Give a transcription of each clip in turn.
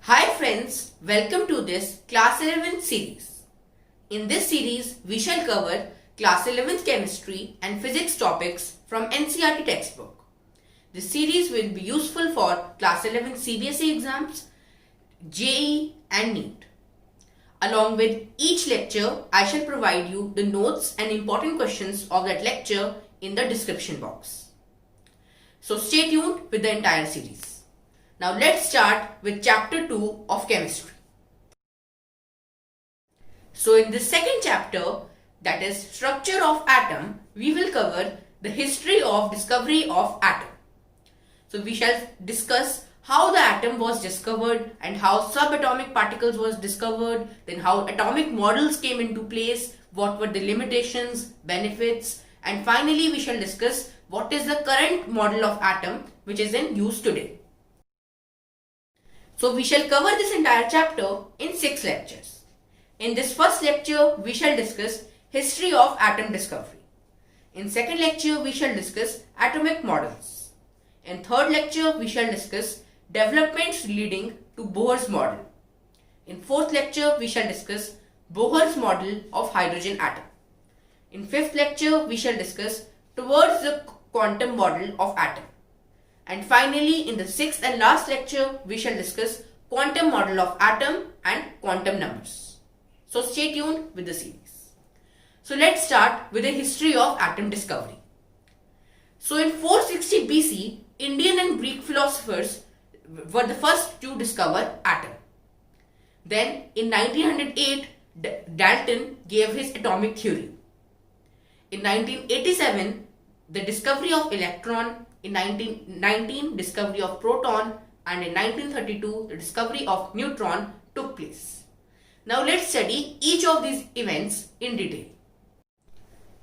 Hi friends, welcome to this Class 11th series. In this series, we shall cover Class 11th Chemistry and Physics topics from NCERT textbook. This series will be useful for Class 11 CBSE exams, JEE and NEET. Along with each lecture, I shall provide you the notes and important questions of that lecture in the description box. So stay tuned with the entire series. Now let's start with chapter 2 of chemistry. So in this second chapter, that is structure of atom, we will cover the history of discovery of atom. So we shall discuss how the atom was discovered and how subatomic particles was discovered, then how atomic models came into place, what were the limitations, benefits, and finally we shall discuss what is the current model of atom which is in use today. So we shall cover this entire chapter in 6 lectures. In this first lecture, we shall discuss history of atom discovery. In second lecture, we shall discuss atomic models. In third lecture, we shall discuss developments leading to Bohr's model. In fourth lecture, we shall discuss Bohr's model of hydrogen atom. In fifth lecture, we shall discuss towards the quantum model of atom. And finally, in the sixth and last lecture, we shall discuss quantum model of atom and quantum numbers. So stay tuned with the series. So let's start with the history of atom discovery. So in 460 BC, Indian and Greek philosophers were the first to discover atom. Then in 1908, Dalton gave his atomic theory. In 1987, the discovery of electron. In 1919, discovery of proton, and in 1932, the discovery of neutron took place. Now let's study each of these events in detail.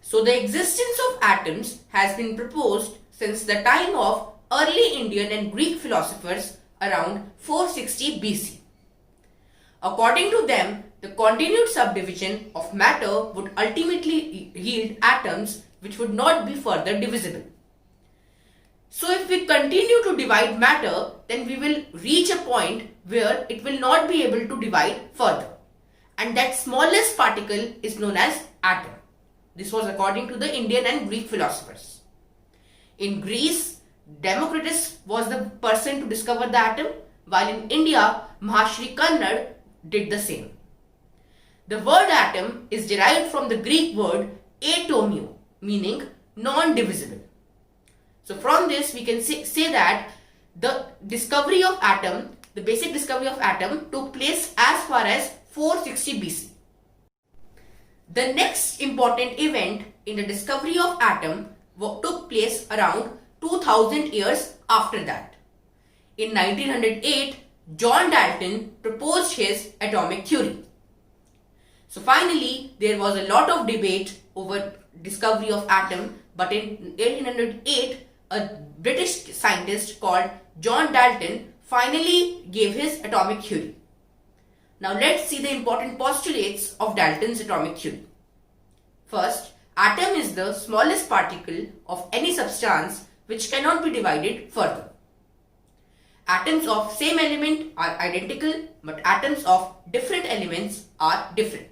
So the existence of atoms has been proposed since the time of early Indian and Greek philosophers around 460 BC. According to them, the continued subdivision of matter would ultimately yield atoms which would not be further divisible. So if we continue to divide matter, then we will reach a point where it will not be able to divide further. And that smallest particle is known as atom. This was according to the Indian and Greek philosophers. In Greece, Democritus was the person to discover the atom, while in India, Mahashri Kannad did the same. The word atom is derived from the Greek word atomio, meaning non-divisible. So from this we can say that the discovery of atom, the basic discovery of atom took place as far as 460 BC. The next important event in the discovery of atom took place around 2000 years after that. In 1908, John Dalton proposed his atomic theory. So finally, there was a lot of debate over discovery of atom, but in 1808, a British scientist called John Dalton finally gave his atomic theory. Now let's see the important postulates of Dalton's atomic theory. First, atom is the smallest particle of any substance which cannot be divided further. Atoms of same element are identical, but atoms of different elements are different.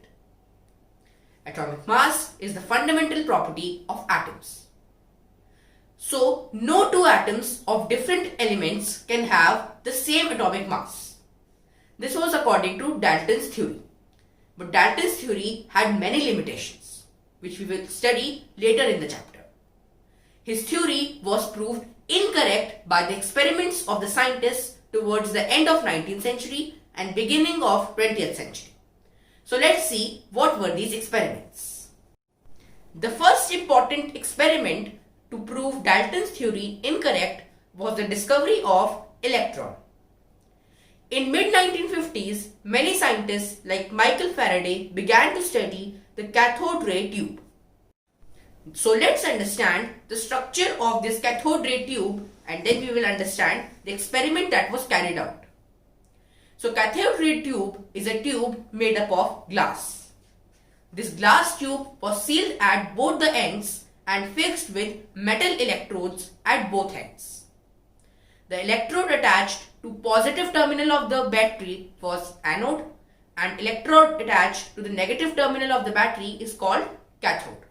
Atomic mass is the fundamental property of atoms. So, no two atoms of different elements can have the same atomic mass. This was according to Dalton's theory. But Dalton's theory had many limitations, which we will study later in the chapter. His theory was proved incorrect by the experiments of the scientists towards the end of 19th century and beginning of 20th century. So let's see what were these experiments. The first important experiment to prove Dalton's theory incorrect was the discovery of electron. In mid-1950s, many scientists like Michael Faraday began to study the cathode ray tube. So let's understand the structure of this cathode ray tube and then we will understand the experiment that was carried out. So cathode ray tube is a tube made up of glass. This glass tube was sealed at both the ends and fixed with metal electrodes at both ends. The electrode attached to positive terminal of the battery was anode, and electrode attached to the negative terminal of the battery is called cathode.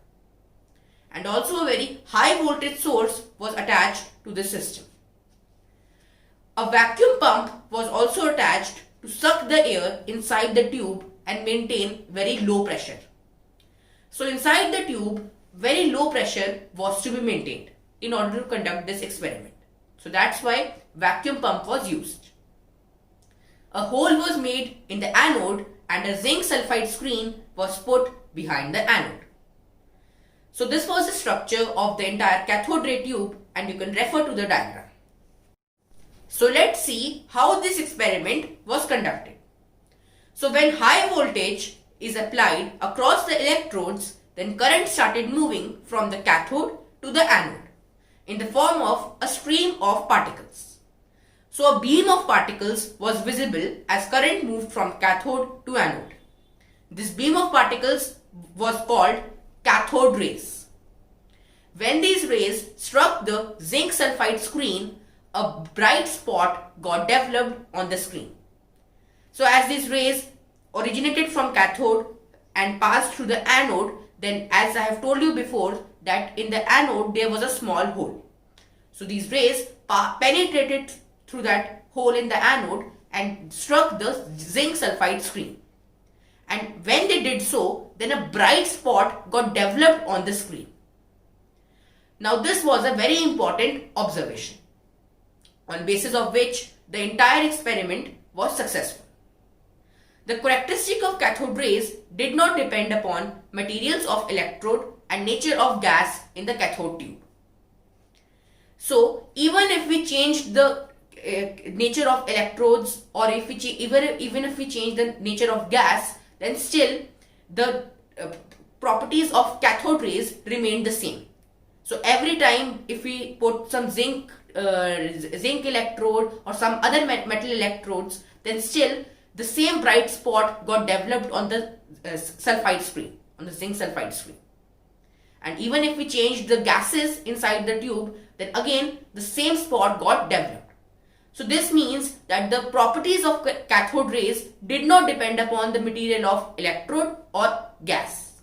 And also a very high voltage source was attached to the system. A vacuum pump was also attached to suck the air inside the tube and maintain very low pressure. So inside the tube, very low pressure was to be maintained in order to conduct this experiment. So that's why vacuum pump was used. A hole was made in the anode and a zinc sulfide screen was put behind the anode. So this was the structure of the entire cathode ray tube, and you can refer to the diagram. So let's see how this experiment was conducted. So when high voltage is applied across the electrodes, then current started moving from the cathode to the anode in the form of a stream of particles. So a beam of particles was visible as current moved from cathode to anode. This beam of particles was called cathode rays. When these rays struck the zinc sulfide screen, a bright spot got developed on the screen. So as these rays originated from cathode and passed through the anode, then as I have told you before that in the anode there was a small hole. So these rays penetrated through that hole in the anode and struck the zinc sulfide screen. And when they did so, then a bright spot got developed on the screen. Now this was a very important observation, on basis of which the entire experiment was successful. The characteristic of cathode rays did not depend upon materials of electrode and nature of gas in the cathode tube. So even if we change the nature of electrodes, or if we even if we change the nature of gas, then still the properties of cathode rays remain the same. So every time if we put some zinc electrode or some other metal electrodes, then still the same bright spot got developed on the sulfide screen, on the zinc sulfide screen. And even if we change the gases inside the tube, then again the same spot got developed. So this means that the properties of cathode rays did not depend upon the material of electrode or gas.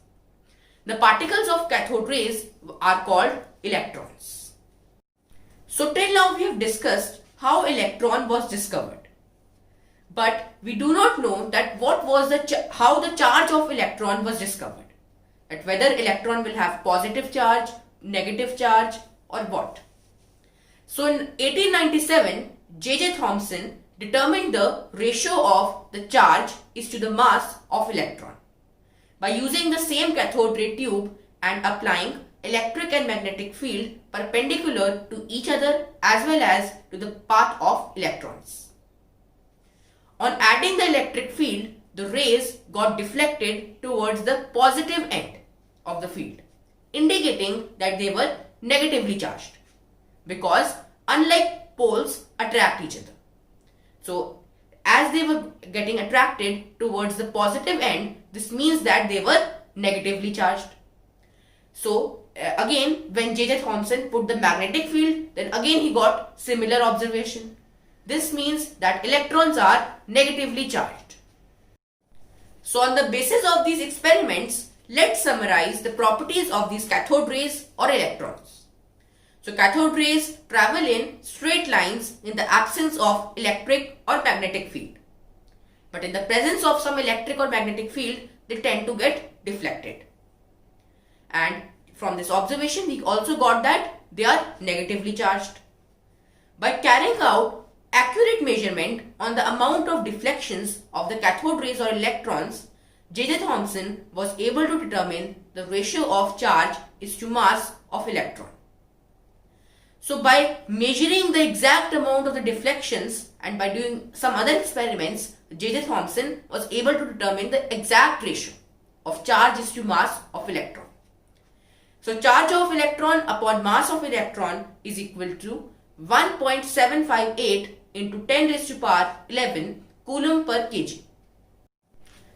The particles of cathode rays are called electrons. So till now we have discussed how electron was discovered. But we do not know that how the charge of electron was discovered. That whether electron will have positive charge, negative charge, or what. So in 1897, J.J. Thomson determined the ratio of the charge is to the mass of electron by using the same cathode ray tube and applying electric and magnetic field perpendicular to each other as well as to the path of electrons. On adding the electric field, the rays got deflected towards the positive end of the field, indicating that they were negatively charged, because unlike poles attract each other. So as they were getting attracted towards the positive end, this means that they were negatively charged. So again, when J.J. Thomson put the magnetic field, then again he got similar observation. This means that electrons are negatively charged. So on the basis of these experiments, let's summarize the properties of these cathode rays or electrons. So cathode rays travel in straight lines in the absence of electric or magnetic field. But in the presence of some electric or magnetic field, they tend to get deflected. And from this observation, we also got that they are negatively charged. By carrying out accurate measurement on the amount of deflections of the cathode rays or electrons, J.J. Thomson was able to determine the ratio of charge is to mass of electron. So by measuring the exact amount of the deflections and by doing some other experiments, J.J. Thomson was able to determine the exact ratio of charge is to mass of electron. So charge of electron upon mass of electron is equal to 1.758 into 10 raised to power 11 coulomb per kg.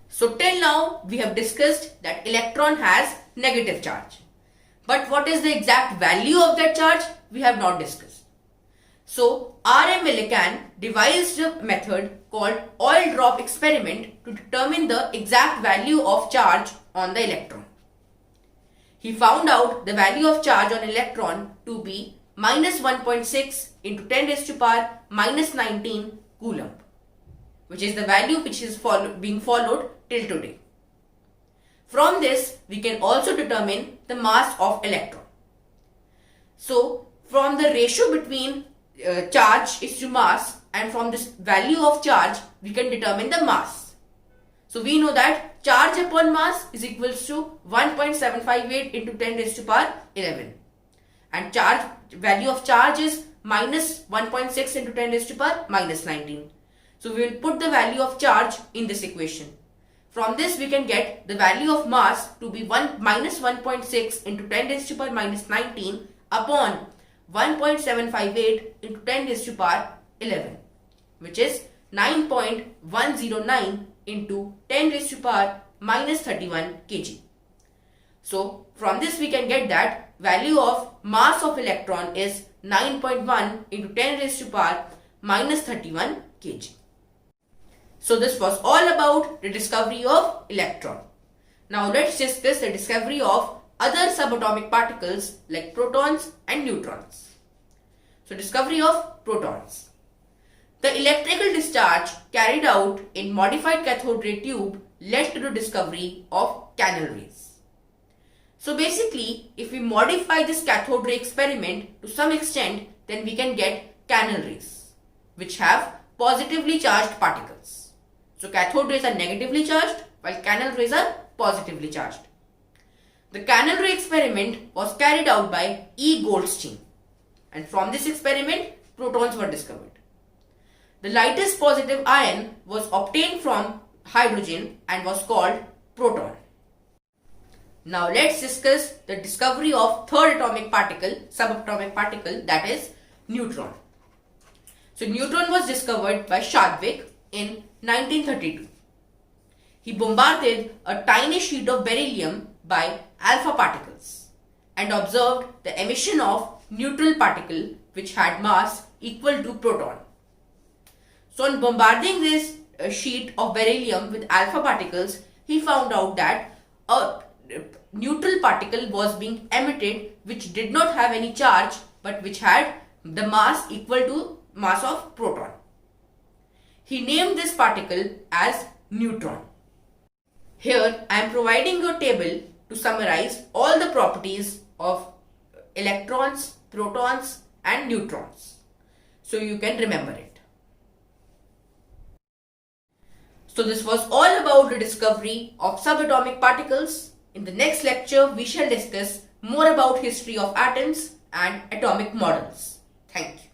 So till now we have discussed that electron has negative charge. But what is the exact value of that charge? We have not discussed. So R.M. Millikan devised a method called oil drop experiment to determine the exact value of charge on the electron. He found out the value of charge on electron to be minus 1.6 into 10 raised to power minus 19 coulomb, which is the value which is being followed till today. From this, we can also determine the mass of electron. So, from the ratio between charge is to mass, and from this value of charge, we can determine the mass. So, we know that charge upon mass is equals to 1.758 into 10 raised to power 11. And value of charge is minus 1.6 into 10 raised to power minus 19. So, we will put the value of charge in this equation. From this, we can get the value of mass to be minus 1.6 into 10 raised to power minus 19 upon 1.758 into 10 raised to power 11, which is 9.109 into 10 raised to power minus 31 kg. So, from this we can get that value of mass of electron is 9.1 into 10 raised to power minus 31 kg. So, this was all about the discovery of electron. Now, let's discuss the discovery of other subatomic particles like protons and neutrons. So, discovery of protons. The electrical discharge carried out in modified cathode ray tube led to the discovery of canal rays. So, basically, if we modify this cathode ray experiment to some extent, then we can get canal rays, which have positively charged particles. So, cathode rays are negatively charged, while canal rays are positively charged. The canal ray experiment was carried out by E. Goldstein, and from this experiment, protons were discovered. The lightest positive ion was obtained from hydrogen and was called proton. Now, let's discuss the discovery of third atomic particle, subatomic particle, that is neutron. So, neutron was discovered by Chadwick in 1932. He bombarded a tiny sheet of beryllium by alpha particles and observed the emission of neutral particle which had mass equal to proton. So, on bombarding this sheet of beryllium with alpha particles, he found out that a neutral particle was being emitted which did not have any charge but which had the mass equal to mass of proton. He named this particle as neutron. Here I am providing you a table to summarize all the properties of electrons, protons and neutrons, so you can remember it. So this was all about the discovery of subatomic particles. In the next lecture, we shall discuss more about history of atoms and atomic models. Thank you.